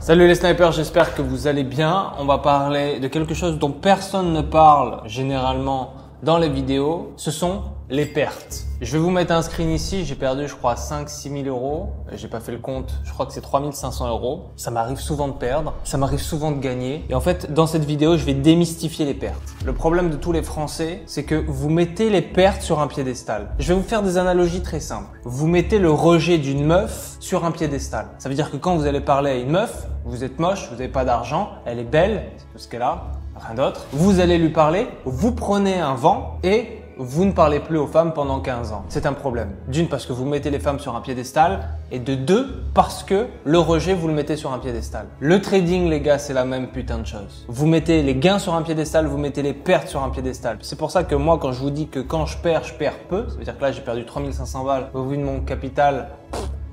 Salut les snipers, j'espère que vous allez bien. On va parler de quelque chose dont personne ne parle généralement dans les vidéos. Ce sont les pertes. Je vais vous mettre un screen ici. J'ai perdu, je crois, 5-6 000 euros. J'ai pas fait le compte. Je crois que c'est 3 500 euros. Ça m'arrive souvent de perdre. Ça m'arrive souvent de gagner. Et en fait, dans cette vidéo, je vais démystifier les pertes. Le problème de tous les Français, c'est que vous mettez les pertes sur un piédestal. Je vais vous faire des analogies très simples. Vous mettez le rejet d'une meuf sur un piédestal. Ça veut dire que quand vous allez parler à une meuf, vous êtes moche, vous n'avez pas d'argent, elle est belle, c'est tout ce qu'elle a, rien d'autre. Vous allez lui parler, vous prenez un vent et vous ne parlez plus aux femmes pendant 15 ans. C'est un problème. D'une, parce que vous mettez les femmes sur un piédestal. Et de deux, parce que le rejet, vous le mettez sur un piédestal. Le trading, les gars, c'est la même putain de chose. Vous mettez les gains sur un piédestal, vous mettez les pertes sur un piédestal. C'est pour ça que moi, quand je vous dis que quand je perds peu. Ça veut dire que là, j'ai perdu 3 500 balles. Au vu de mon capital,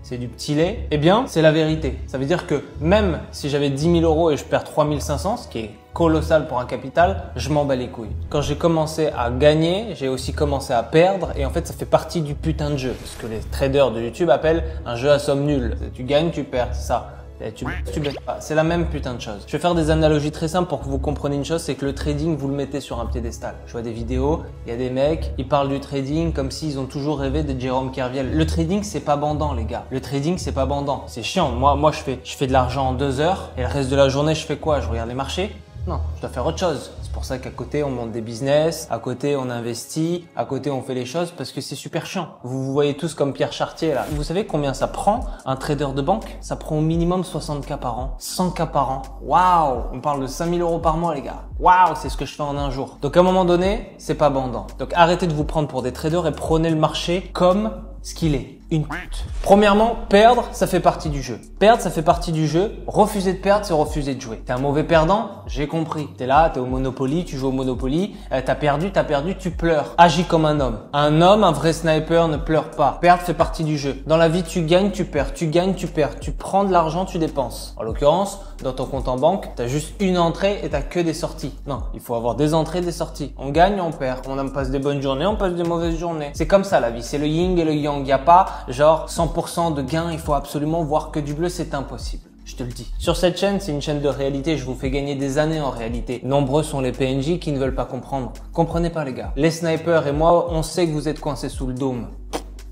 c'est du petit lait. Eh bien, c'est la vérité. Ça veut dire que même si j'avais 10 000 euros et je perds 3 500, ce qui est colossal pour un capital, je m'en bats les couilles. Quand j'ai commencé à gagner, j'ai aussi commencé à perdre et en fait, ça fait partie du putain de jeu. Ce que les traders de YouTube appellent un jeu à somme nulle. Tu gagnes, tu perds, c'est ça. Tu baisses pas. C'est la même putain de chose. Je vais faire des analogies très simples pour que vous compreniez une chose, c'est que le trading, vous le mettez sur un piédestal. Je vois des vidéos, il y a des mecs, ils parlent du trading comme s'ils ont toujours rêvé de Jérôme Kerviel. Le trading, c'est pas bandant, les gars. Le trading, c'est pas bandant. C'est chiant. Moi, je fais de l'argent en 2 heures et le reste de la journée, je fais quoi? Je regarde les marchés? Non, je dois faire autre chose. C'est pour ça qu'à côté, on monte des business, à côté, on investit, à côté, on fait les choses parce que c'est super chiant. Vous vous voyez tous comme Pierre Chartier là. Vous savez combien ça prend un trader de banque? Ça prend au minimum 60K par an, 100K par an. Waouh! On parle de 5 000 euros par mois, les gars. Waouh! C'est ce que je fais en un jour. Donc à un moment donné, c'est pas bandant. Donc arrêtez de vous prendre pour des traders et prenez le marché comme ce qu'il est. Une pute. Premièrement, perdre, ça fait partie du jeu. Perdre, ça fait partie du jeu. Refuser de perdre, c'est refuser de jouer. T'es un mauvais perdant? J'ai compris. T'es là, t'es au Monopoly, tu joues au Monopoly, t'as perdu, tu pleures. Agis comme un homme. Un vrai sniper ne pleure pas. Perdre fait partie du jeu. Dans la vie, tu gagnes, tu perds, tu gagnes, tu perds. Tu prends de l'argent, tu dépenses. En l'occurrence, dans ton compte en banque, t'as juste une entrée et t'as que des sorties. Non, il faut avoir des entrées, des sorties. On gagne, on perd. On passe des bonnes journées, on passe des mauvaises journées. C'est comme ça la vie. C'est le yin et le yang. Il n'y a pas genre 100% de gains, il faut absolument voir que du bleu, c'est impossible. Je te le dis. Sur cette chaîne, c'est une chaîne de réalité. Je vous fais gagner des années en réalité. Nombreux sont les PNJ qui ne veulent pas comprendre. Comprenez pas les gars. Les snipers et moi, on sait que vous êtes coincés sous le dôme.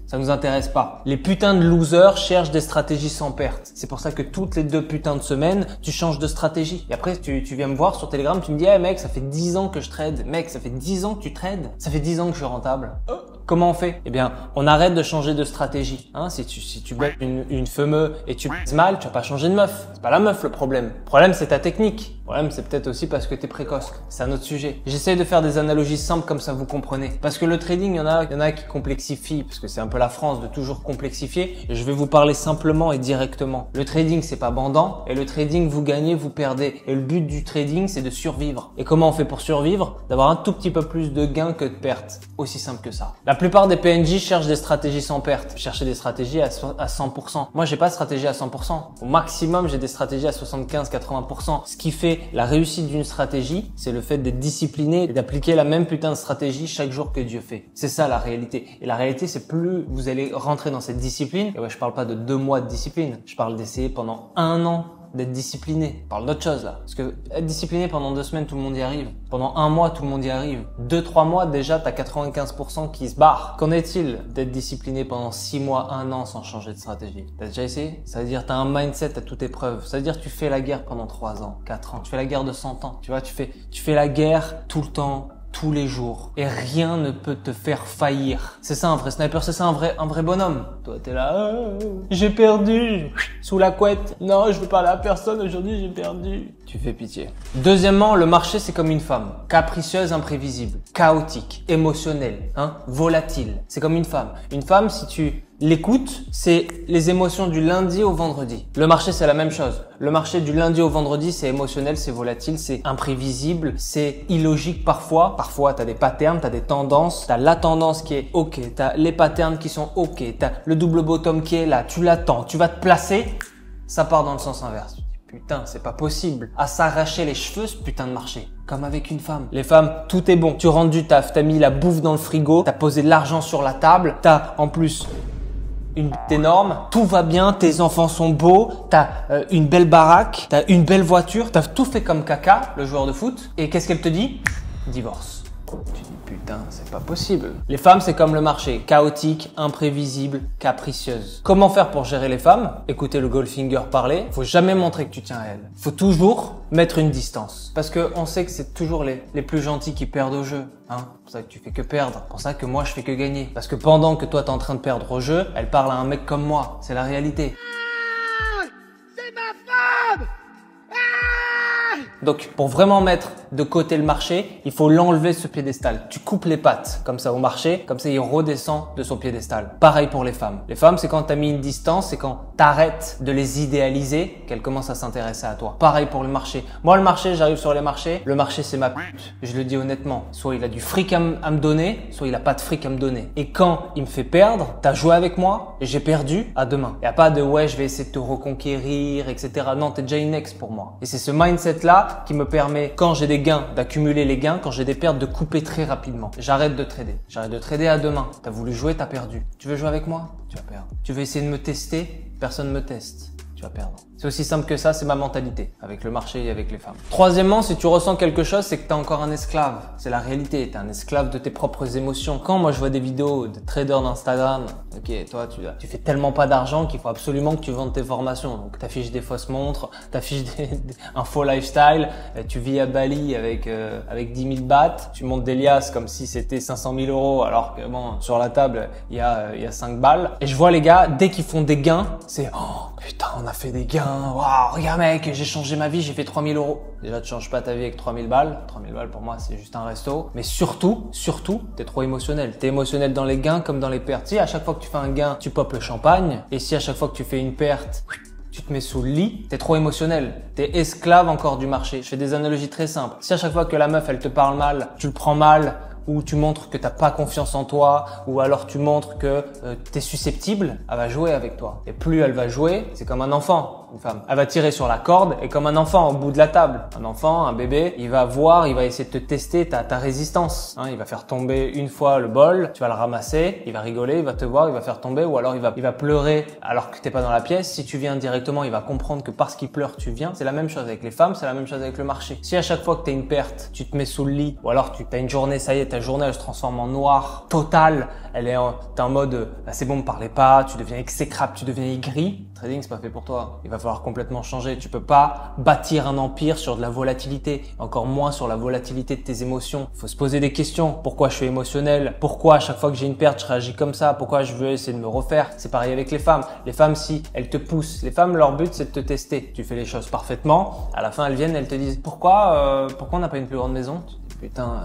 Ça nous intéresse pas. Les putains de losers cherchent des stratégies sans perte. C'est pour ça que toutes les 2 putains de semaines, tu changes de stratégie. Et après, tu viens me voir sur Telegram, tu me dis, hey mec, ça fait 10 ans que je trade. Mec, ça fait 10 ans que tu trades. Ça fait 10 ans que je suis rentable. Comment on fait? Eh bien, on arrête de changer de stratégie. Hein, si tu baises une femeuse et tu baises mal, tu vas pas changer de meuf. C'est pas la meuf le problème. Le problème, c'est ta technique. Le problème, c'est peut-être aussi parce que t'es précoce. C'est un autre sujet. J'essaie de faire des analogies simples comme ça vous comprenez. Parce que le trading, il y en a qui complexifient, parce que c'est un peu la France de toujours complexifier. Et je vais vous parler simplement et directement. Le trading, c'est pas bandant. Et le trading, vous gagnez, vous perdez. Et le but du trading, c'est de survivre. Et comment on fait pour survivre? D'avoir un tout petit peu plus de gains que de pertes. Aussi simple que ça. La plupart des PNJ cherchent des stratégies sans perte. Chercher des stratégies à 100%. Moi, j'ai pas de stratégie à 100%. Au maximum, j'ai des stratégies à 75-80%. Ce qui fait la réussite d'une stratégie, c'est le fait d'être discipliné et d'appliquer la même putain de stratégie chaque jour que Dieu fait. C'est ça la réalité. Et la réalité, c'est plus vous allez rentrer dans cette discipline. Et ouais, je parle pas de 2 mois de discipline. Je parle d'essayer pendant 1 an d'être discipliné. On parle d'autre chose là. Parce que être discipliné pendant 2 semaines, tout le monde y arrive. Pendant 1 mois, tout le monde y arrive. 2-3 mois, déjà, t'as 95% qui se barrent. Qu'en est-il d'être discipliné pendant 6 mois, 1 an sans changer de stratégie? T'as déjà essayé? Ça veut dire t'as un mindset à toute épreuve. Ça veut dire tu fais la guerre pendant 3 ans, 4 ans. Tu fais la guerre de 100 ans. Tu vois, tu fais la guerre tout le temps, tous les jours. Et rien ne peut te faire faillir. C'est ça un vrai sniper, c'est ça un vrai bonhomme. Toi, t'es là, j'ai perdu, sous la couette. Non, je veux parler à personne aujourd'hui, j'ai perdu. Tu fais pitié. Deuxièmement, le marché, c'est comme une femme. Capricieuse, imprévisible, chaotique, émotionnelle, volatile. C'est comme une femme. Une femme, si tu l'écoute, c'est les émotions du lundi au vendredi. Le marché, c'est la même chose. Le marché du lundi au vendredi, c'est émotionnel, c'est volatile, c'est imprévisible, c'est illogique parfois. Parfois, t'as des patterns, t'as des tendances. T'as la tendance qui est OK, t'as les patterns qui sont OK, t'as le double bottom qui est là, tu l'attends, tu vas te placer, ça part dans le sens inverse. Putain, c'est pas possible. À s'arracher les cheveux, ce putain de marché. Comme avec une femme. Les femmes, tout est bon. Tu rentres du taf, t'as mis la bouffe dans le frigo, t'as posé de l'argent sur la table, t'as en plus une bite énorme, tout va bien, tes enfants sont beaux, t'as une belle baraque, t'as une belle voiture, t'as tout fait comme caca, le joueur de foot. Et qu'est-ce qu'elle te dit? Divorce. Tu dis putain, c'est pas possible. Les femmes, c'est comme le marché, chaotique, imprévisible, capricieuse. Comment faire pour gérer les femmes? Écoutez le Goldfinger parler. Faut jamais montrer que tu tiens à elles. Faut toujours mettre une distance. Parce que on sait que c'est toujours les plus gentils qui perdent au jeu. Hein, c'est pour ça que tu fais que perdre. C'est pour ça que moi, je fais que gagner. Parce que pendant que toi, t'es en train de perdre au jeu, elle parle à un mec comme moi. C'est la réalité. C'est ma femme! Donc, pour vraiment mettre de côté le marché, il faut l'enlever ce piédestal. Tu coupes les pattes, comme ça, au marché, comme ça, il redescend de son piédestal. Pareil pour les femmes. Les femmes, c'est quand tu as mis une distance, c'est quand t'arrêtes de les idéaliser qu'elles commencent à s'intéresser à toi. Pareil pour le marché. Moi, le marché, j'arrive sur les marchés. Le marché, c'est ma pute. Je le dis honnêtement. Soit il a du fric à me donner, soit il a pas de fric à me donner. Et quand il me fait perdre, t'as joué avec moi et j'ai perdu, à demain. Il n'y a pas de ouais, je vais essayer de te reconquérir, etc. Non, t'es déjà une ex pour moi. Et c'est ce mindset-là qui me permet, quand j'ai des gains, d'accumuler les gains, quand j'ai des pertes, de couper très rapidement. J'arrête de trader. J'arrête de trader à demain. T'as voulu jouer, t'as perdu. Tu veux jouer avec moi? Tu vas perdre. Tu veux essayer de me tester? Personne me teste. Tu vas perdre. C'est aussi simple que ça, c'est ma mentalité avec le marché et avec les femmes. Troisièmement, si tu ressens quelque chose, c'est que tu es encore un esclave. C'est la réalité, tu es un esclave de tes propres émotions. Quand moi je vois des vidéos de traders d'Instagram, ok, toi tu fais tellement pas d'argent qu'il faut absolument que tu vendes tes formations. Donc tu affiches des fausses montres, tu affiches un faux lifestyle, tu vis à Bali avec 10 000 bahts, tu montes des liasses comme si c'était 500 000 euros alors que bon, sur la table, il y a 5 balles. Et je vois les gars, dès qu'ils font des gains, c'est oh putain, on a fait des gains. Waouh, regarde mec, j'ai changé ma vie, j'ai fait 3 000 euros. Déjà, tu changes pas ta vie avec 3 000 balles. 3 000 balles pour moi, c'est juste un resto. Mais surtout, t'es trop émotionnel. T'es émotionnel dans les gains comme dans les pertes. Si à chaque fois que tu fais un gain, tu popes le champagne. Et si à chaque fois que tu fais une perte, tu te mets sous le lit, t'es trop émotionnel. T'es esclave encore du marché. Je fais des analogies très simples. Si à chaque fois que la meuf, elle te parle mal, tu le prends mal, ou tu montres que t'as pas confiance en toi, ou alors tu montres que t'es susceptible, elle va jouer avec toi. Et plus elle va jouer, c'est comme un enfant, une femme. Elle va tirer sur la corde et comme un enfant au bout de la table. Un enfant, un bébé, il va voir, il va essayer de te tester ta résistance. Hein, il va faire tomber une fois le bol, tu vas le ramasser, il va rigoler, il va te voir, il va faire tomber, ou alors il va pleurer alors que t'es pas dans la pièce. Si tu viens directement, il va comprendre que parce qu'il pleure, tu viens. C'est la même chose avec les femmes, c'est la même chose avec le marché. Si à chaque fois que t'as une perte, tu te mets sous le lit, ou alors t'as une journée, ça y est, ta journée elle se transforme en noir total, t'es en mode c'est bon, me parlez pas, tu deviens exécrable, tu deviens aigri. Trading, c'est pas fait pour toi. Il va falloir complètement changer. Tu peux pas bâtir un empire sur de la volatilité, encore moins sur la volatilité de tes émotions. Il faut se poser des questions. Pourquoi je suis émotionnel? Pourquoi à chaque fois que j'ai une perte, je réagis comme ça? Pourquoi je veux essayer de me refaire? C'est pareil avec les femmes. Les femmes, si elles te poussent, les femmes, leur but, c'est de te tester. Tu fais les choses parfaitement. À la fin, elles viennent, elles te disent pourquoi on n'a pas une plus grande maison? Tu dis, putain,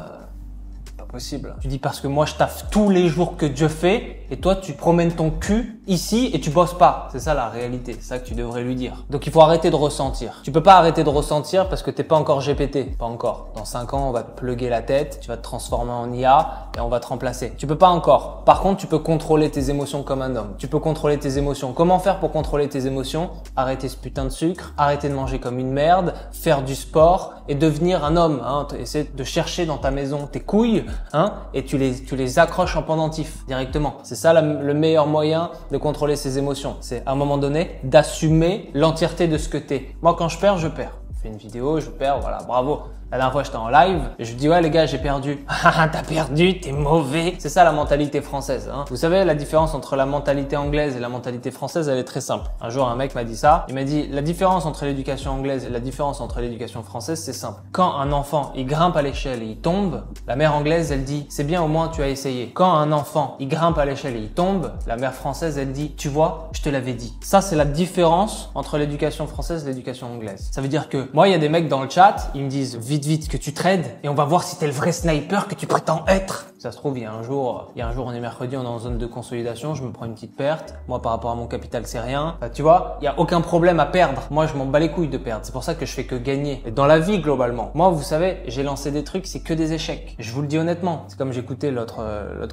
possible. Tu dis parce que moi je taffe tous les jours que Dieu fait et toi tu promènes ton cul ici et tu bosses pas. C'est ça la réalité, c'est ça que tu devrais lui dire. Donc il faut arrêter de ressentir. Tu peux pas arrêter de ressentir parce que t'es pas encore GPT. Pas encore. Dans 5 ans on va te plugger la tête, tu vas te transformer en IA et on va te remplacer. Tu peux pas encore. Par contre tu peux contrôler tes émotions comme un homme. Tu peux contrôler tes émotions. Comment faire pour contrôler tes émotions? Arrêter ce putain de sucre, arrêter de manger comme une merde, faire du sport et devenir un homme. Hein. Essayer de chercher dans ta maison tes couilles, hein, et tu les accroches en pendentif directement. C'est ça le meilleur moyen de contrôler ses émotions. C'est à un moment donné d'assumer l'entièreté de ce que t'es. Moi quand je perds, je perds. Je fais une vidéo, je perds, voilà, bravo. La dernière fois, j'étais en live et je dis ouais les gars, j'ai perdu. Ah, t'as perdu, t'es mauvais. C'est ça la mentalité française. Hein. Vous savez, la différence entre la mentalité anglaise et la mentalité française, elle est très simple. Un jour, un mec m'a dit ça. Il m'a dit la différence entre l'éducation anglaise et la différence entre l'éducation française, c'est simple. Quand un enfant, il grimpe à l'échelle et il tombe, la mère anglaise, elle dit c'est bien, au moins tu as essayé. Quand un enfant, il grimpe à l'échelle et il tombe, la mère française, elle dit tu vois, je te l'avais dit. Ça, c'est la différence entre l'éducation française et l'éducation anglaise. Ça veut dire que moi, il y a des mecs dans le chat, ils me disent vite que tu trades et on va voir si t'es le vrai sniper que tu prétends être. Ça se trouve, il y a un jour, on est mercredi, on est en zone de consolidation, je me prends une petite perte. Moi, par rapport à mon capital, c'est rien. Tu vois, il y a aucun problème à perdre. Moi, je m'en bats les couilles de perdre. C'est pour ça que je fais que gagner. Et dans la vie, globalement. Moi, vous savez, j'ai lancé des trucs, c'est que des échecs. Je vous le dis honnêtement. C'est comme j'écoutais l'autre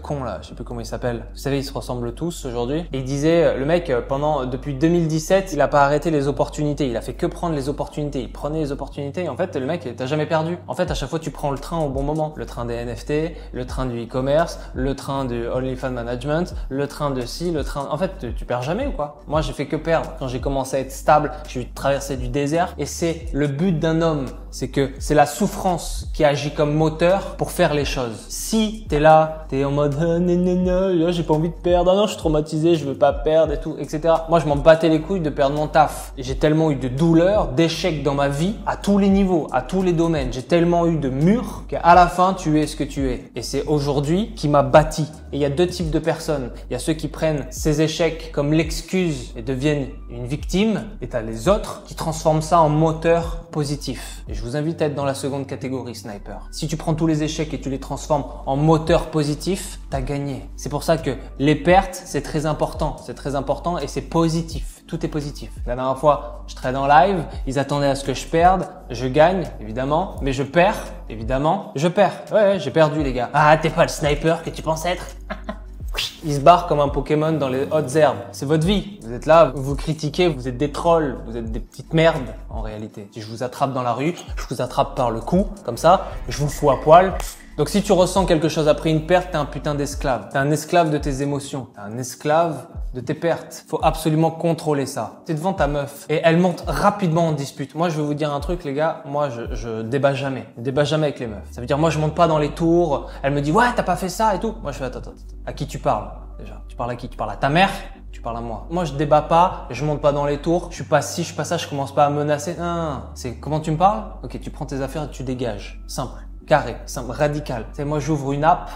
con là, je sais plus comment il s'appelle. Vous savez, ils se ressemblent tous aujourd'hui. Et il disait, le mec, depuis 2017, il a pas arrêté les opportunités. Il a fait que prendre les opportunités. Il prenait les opportunités. Et en fait, le mec, t'as jamais perdu. En fait, à chaque fois, tu prends le train au bon moment. Le train des NFT, le train du du e-commerce, le train du OnlyFans Management, le train de ci, le train... En fait, tu perds jamais ou quoi? Moi, j'ai fait que perdre. Quand j'ai commencé à être stable, j'ai traversé du désert et c'est le but d'un homme. C'est que c'est la souffrance qui agit comme moteur pour faire les choses. Si t'es là, t'es en mode j'ai pas envie de perdre, non, je suis traumatisé, je veux pas perdre et tout, etc. Moi, je m'en battais les couilles de perdre mon taf. Et j'ai tellement eu de douleurs, d'échecs dans ma vie, à tous les niveaux, à tous les domaines. J'ai tellement eu de murs qu'à la fin, tu es ce que tu es. Et c'est aujourd'hui qui m'a bâti. Et il y a deux types de personnes. Il y a ceux qui prennent ces échecs comme l'excuse et deviennent une victime. Et t'as les autres qui transforment ça en moteur positif. Et je vous invite à être dans la seconde catégorie, sniper. Si tu prends tous les échecs et tu les transformes en moteur positif, t'as gagné. C'est pour ça que les pertes, c'est très important. C'est très important et c'est positif. Tout est positif. La dernière fois, je trade en live, ils attendaient à ce que je perde. Je gagne, évidemment, mais je perds, évidemment. Je perds. Ouais, j'ai perdu, les gars. Ah, t'es pas le sniper que tu penses être. Il se barre comme un Pokémon dans les hautes herbes. C'est votre vie. Vous êtes là, vous critiquez, vous êtes des trolls, vous êtes des petites merdes en réalité. Si je vous attrape dans la rue, je vous attrape par le cou, comme ça, je vous fous à poil. Donc si tu ressens quelque chose après une perte, t'es un putain d'esclave. T'es un esclave de tes émotions. T'es un esclave de tes pertes. Faut absolument contrôler ça. T'es devant ta meuf et elle monte rapidement en dispute. Moi, je vais vous dire un truc, les gars. Moi, je débat jamais. Je débat jamais avec les meufs. Ça veut dire, moi, je monte pas dans les tours. Elle me dit, ouais, t'as pas fait ça et tout. Moi, je fais, attends. À qui tu parles, déjà? Tu parles à qui? Tu parles à ta mère? Tu parles à moi. Moi, je débat pas, je monte pas dans les tours, je suis pas ci, je suis pas ça, je commence pas à menacer. Non. C'est comment tu me parles? Ok, tu prends tes affaires et tu dégages. Simple. Carré, simple, radical. Tu sais, moi, j'ouvre une app,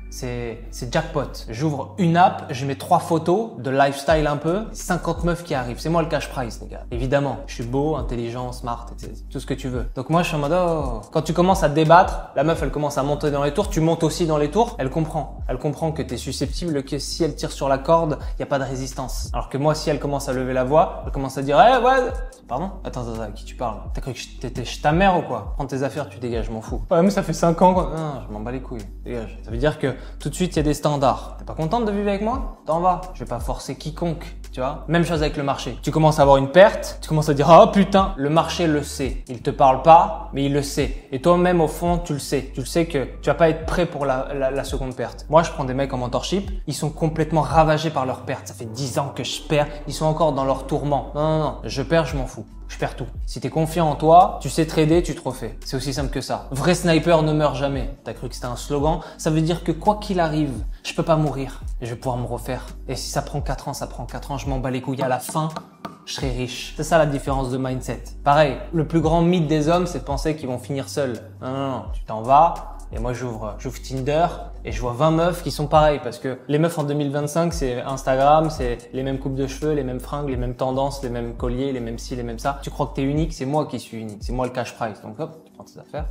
c'est jackpot. J'ouvre une app, je mets 3 photos de lifestyle un peu, 50 meufs qui arrivent. C'est moi le cash prize, les gars. Évidemment, je suis beau, intelligent, smart, tout ce que tu veux. Donc moi, je suis en mode, oh. Quand tu commences à débattre, la meuf, elle commence à monter dans les tours, tu montes aussi dans les tours, elle comprend. Elle comprend que tu es susceptible, que si elle tire sur la corde, il y a pas de résistance. Alors que moi, si elle commence à lever la voix, elle commence à dire, ouais, pardon? Attends, à qui tu parles? T'as cru que t'étais ta mère ou quoi? Prends tes affaires, tu dégages, je m'en fous. Ouais, mais ça fait 5 ans Non, je m'en bats les couilles. Dégage. Ça veut dire que tout de suite, il y a des standards. T'es pas contente de vivre avec moi? T'en vas. Je vais pas forcer quiconque, tu vois. Même chose avec le marché. Tu commences à avoir une perte, tu commences à dire, oh putain, le marché le sait. Il te parle pas, mais il le sait. Et toi-même, au fond, tu le sais. Tu le sais que tu vas pas être prêt pour la seconde perte. Moi, je prends des mecs en mentorship, ils sont complètement ravagés par leur perte. Ça fait 10 ans que je perds, ils sont encore dans leur tourment. Non. Je perds, je m'en fous. Je perds tout. Si t'es confiant en toi, tu sais trader, tu te refais. C'est aussi simple que ça. Vrai sniper ne meurt jamais. T'as cru que c'était un slogan? Ça veut dire que quoi qu'il arrive, je peux pas mourir. Et je vais pouvoir me refaire. Et si ça prend 4 ans, ça prend 4 ans. Je m'en bats les couilles. À la fin, je serai riche. C'est ça la différence de mindset. Pareil, le plus grand mythe des hommes, c'est de penser qu'ils vont finir seuls. Non. Tu t'en vas. Et moi, j'ouvre Tinder et je vois 20 meufs qui sont pareilles parce que les meufs en 2025, c'est Instagram, c'est les mêmes coupes de cheveux, les mêmes fringues, les mêmes tendances, les mêmes colliers, les mêmes ci, les mêmes ça. Tu crois que t'es unique, c'est moi qui suis unique. C'est moi le cash prize. Donc hop, tu prends tes affaires.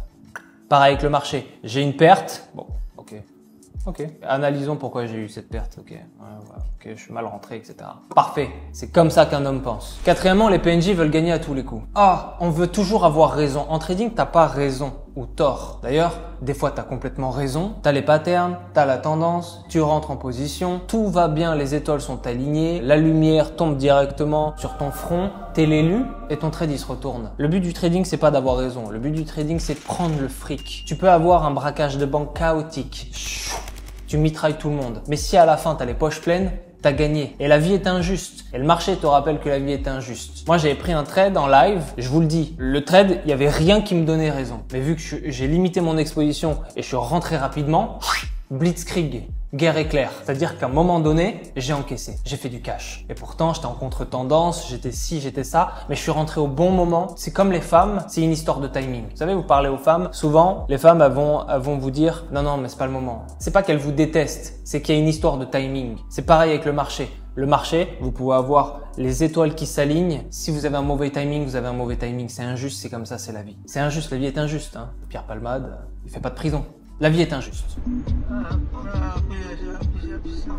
Pareil avec le marché. J'ai une perte. Bon, ok. Analysons pourquoi j'ai eu cette perte. Ok, je suis mal rentré, etc. Parfait. C'est comme ça qu'un homme pense. Quatrièmement, les PNJ veulent gagner à tous les coups. Ah, on veut toujours avoir raison. En trading, t'as pas raison ou tort. D'ailleurs, des fois, t'as complètement raison. T'as les patterns, t'as la tendance, tu rentres en position, tout va bien, les étoiles sont alignées, la lumière tombe directement sur ton front, t'es l'élu et ton trade il se retourne. Le but du trading, c'est pas d'avoir raison. Le but du trading, c'est de prendre le fric. Tu peux avoir un braquage de banque chaotique. Tu mitrailles tout le monde. Mais si à la fin, t'as les poches pleines, t'as gagné. Et la vie est injuste. Et le marché te rappelle que la vie est injuste. Moi, j'avais pris un trade en live. Je vous le dis, le trade, il y avait rien qui me donnait raison. Mais vu que j'ai limité mon exposition et je suis rentré rapidement, blitzkrieg, guerre éclair. C'est-à-dire qu'à un moment donné, j'ai encaissé. J'ai fait du cash. Et pourtant, j'étais en contre-tendance, j'étais ci, j'étais ça, mais je suis rentré au bon moment. C'est comme les femmes, c'est une histoire de timing. Vous savez, vous parlez aux femmes, souvent, les femmes, elles vont vous dire, non, mais c'est pas le moment. C'est pas qu'elles vous détestent, c'est qu'il y a une histoire de timing. C'est pareil avec le marché. Le marché, vous pouvez avoir les étoiles qui s'alignent. Si vous avez un mauvais timing, vous avez un mauvais timing. C'est injuste, c'est comme ça, c'est la vie. C'est injuste, la vie est injuste. Hein. Pierre Palmade, il fait pas de prison. La vie est injuste.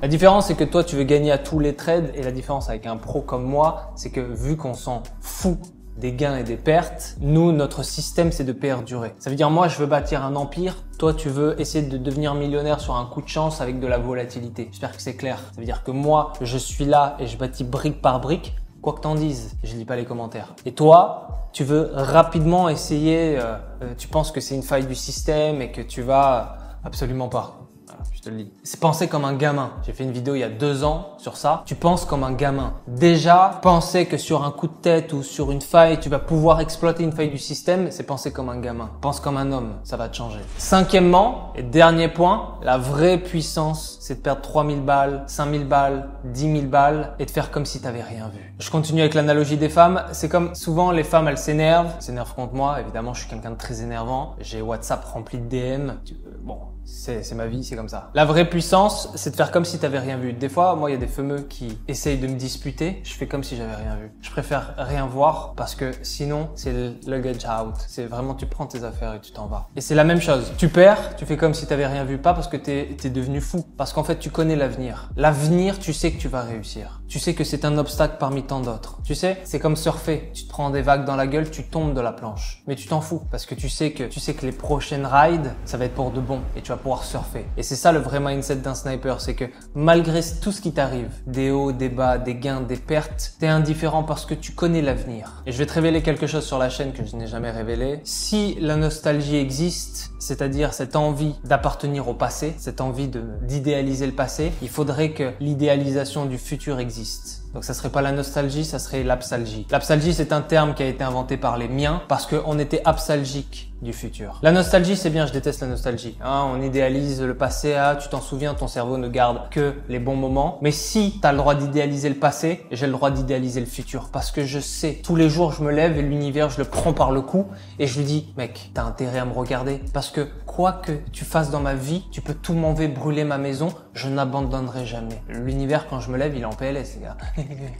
La différence, c'est que toi, tu veux gagner à tous les trades et la différence avec un pro comme moi, c'est que vu qu'on s'en fout des gains et des pertes, nous, notre système, c'est de perdurer. Ça veut dire, moi, je veux bâtir un empire. Toi, tu veux essayer de devenir millionnaire sur un coup de chance avec de la volatilité. J'espère que c'est clair. Ça veut dire que moi, je suis là et je bâtis brique par brique. Quoi que t'en dises, je lis pas les commentaires. Et toi, tu veux rapidement essayer, tu penses que c'est une faille du système et que tu vas Absolument pas. Voilà, je te le dis. C'est penser comme un gamin. J'ai fait une vidéo il y a 2 ans sur ça. Tu penses comme un gamin. Déjà, penser que sur un coup de tête ou sur une faille, tu vas pouvoir exploiter une faille du système, c'est penser comme un gamin. Pense comme un homme, ça va te changer. Cinquièmement, et dernier point, la vraie puissance, c'est de perdre 3000 balles, 5000 balles, 10 000 balles et de faire comme si t'avais rien vu. Je continue avec l'analogie des femmes. C'est comme souvent les femmes, elles s'énervent contre moi. Évidemment, je suis quelqu'un de très énervant. J'ai WhatsApp rempli de DM. Bon, c'est ma vie, c'est comme ça. La vraie puissance, c'est de faire comme si t'avais rien vu. Des fois, moi, il y a des fameux qui essayent de me disputer. Je fais comme si j'avais rien vu. Je préfère rien voir parce que sinon, c'est le luggage out. C'est vraiment, tu prends tes affaires et tu t'en vas. Et c'est la même chose. Tu perds, tu fais comme si t'avais rien vu. Pas parce que t'es devenu fou. Parce qu'en fait, tu connais l'avenir. L'avenir, tu sais que tu vas réussir. Tu sais que c'est un obstacle parmi tant d'autres. Tu sais, c'est comme surfer. Tu te prends des vagues dans la gueule, tu tombes de la planche. Mais tu t'en fous parce que tu sais que les prochaines rides, ça va être pour de bon et tu vas pouvoir surfer. Et c'est ça le vrai mindset d'un sniper, c'est que malgré tout ce qui t'arrive, des hauts, des bas, des gains, des pertes, t'es indifférent parce que tu connais l'avenir. Et je vais te révéler quelque chose sur la chaîne que je n'ai jamais révélé. Si la nostalgie existe, c'est-à-dire cette envie d'appartenir au passé, cette envie d'idéaliser le passé, il faudrait que l'idéalisation du futur existe. Donc ça serait pas la nostalgie, ça serait l'absalgie. L'absalgie, c'est un terme qui a été inventé par les miens parce qu'on était absalgique du futur. La nostalgie, c'est bien, je déteste la nostalgie. On idéalise le passé, tu t'en souviens, ton cerveau ne garde que les bons moments. Mais si tu as le droit d'idéaliser le passé, j'ai le droit d'idéaliser le futur parce que je sais, tous les jours, je me lève et l'univers, je le prends par le cou et je lui dis, mec, t'as intérêt à me regarder parce que quoi que tu fasses dans ma vie, tu peux tout m'enlever, brûler ma maison, je n'abandonnerai jamais. L'univers, quand je me lève, il est en PLS, les gars.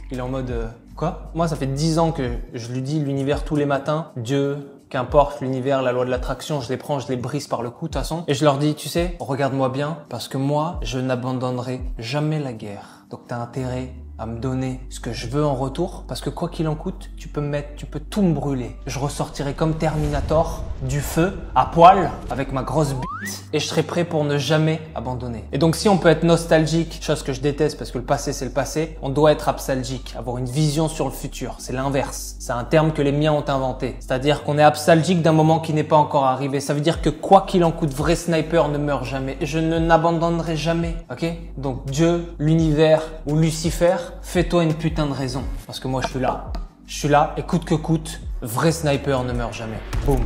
Il est en mode quoi? Moi, ça fait 10 ans que je lui dis l'univers tous les matins, Dieu, qu'importe l'univers, la loi de l'attraction, je les prends, je les brise par le cou de toute façon. Et je leur dis, tu sais, regarde-moi bien, parce que moi, je n'abandonnerai jamais la guerre. Donc t'as intérêt à me donner ce que je veux en retour, parce que quoi qu'il en coûte, tu peux tout me brûler. Je ressortirai comme Terminator du feu, à poil, avec ma grosse bite, et je serai prêt pour ne jamais abandonner. Et donc si on peut être nostalgique, chose que je déteste parce que le passé c'est le passé, on doit être absalgique, avoir une vision sur le futur. C'est l'inverse. C'est un terme que les miens ont inventé. C'est-à-dire qu'on est absalgique d'un moment qui n'est pas encore arrivé. Ça veut dire que quoi qu'il en coûte, vrai sniper ne meurt jamais. Je ne n'abandonnerai jamais. Ok? Donc Dieu, l'univers ou Lucifer, fais-toi une putain de raison. Parce que moi je suis là. Je suis là et coûte que coûte, vrai sniper ne meurt jamais. Boum.